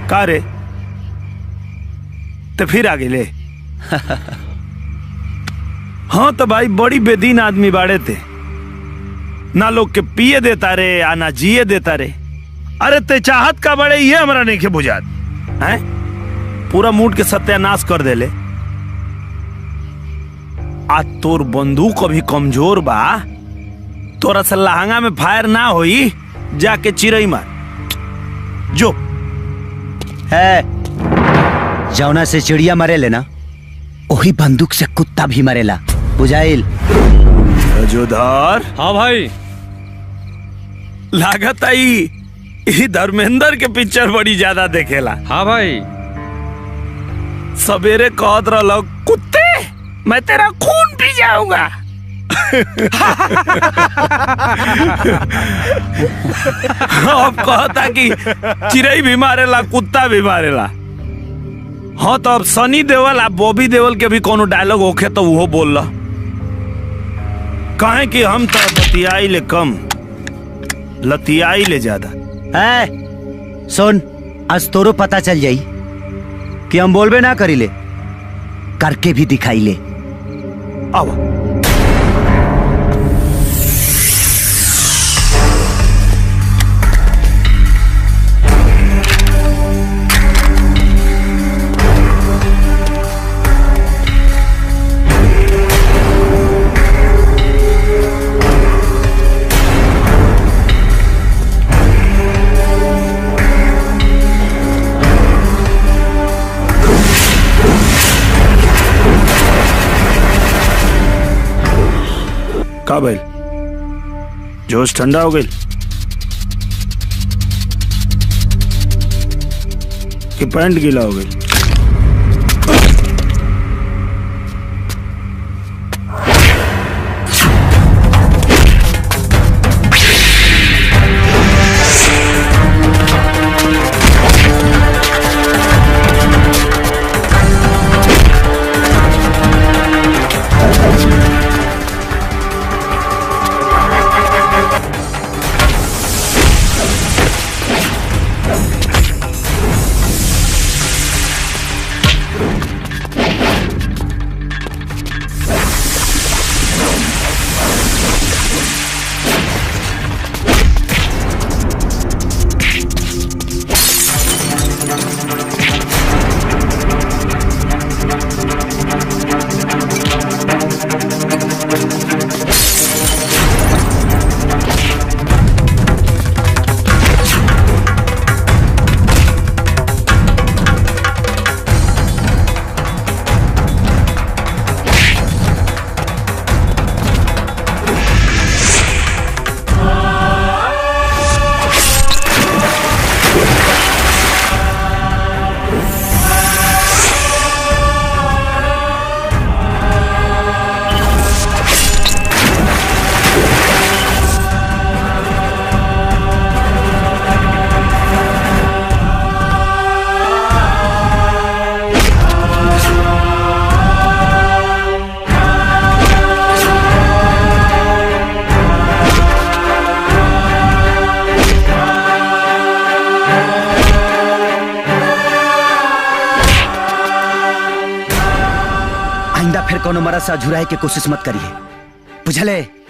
का रे तो फिर आगे ले। हाँ तो भाई बड़ी बेदीन आदमी बाड़े थे, ना लोग के पिए देता रे या ना जिए देता रे। अरे ते चाहत का बड़े ये हमरा नहीं के बुझात हैं, पूरा मूड के सत्यानाश कर देले। आज तोर बंदूक अभी कमजोर बा, तोरा से लहंगा में फायर ना होई, जाके चिरई मार जो है। जौना से चिड़िया मरेले ना, वही बंदूक से कुत्ता भी मरेला, बुझाइल। जोधार। हाँ भाई। लागत आई धर्मेंद्र के पिक्चर बड़ी ज्यादा देखेला। हाँ भाई। सवेरे कहत रहो कुत्ते मैं तेरा खून पी जाऊंगा। अब कहता कि चिड़ई भी मारेला कुत्ता भी मारेला। हाँ तो अब सनी देओल आ बॉबी देओल के भी कोनो डायलॉग होखे तो वो बोल ला, काहे कि हम तो बतियाई ले कम लतियाई ले ज्यादा। है सुन, आज तोरो पता चल जाई कि हम बोलबे ना करी ले, करके भी दिखाई ले। आओ का भाई, जोश ठंडा हो गई कि पैंट गीला हो गई? फिर कोनो मरद से झुराए की कोशिश मत करिए, बुझले।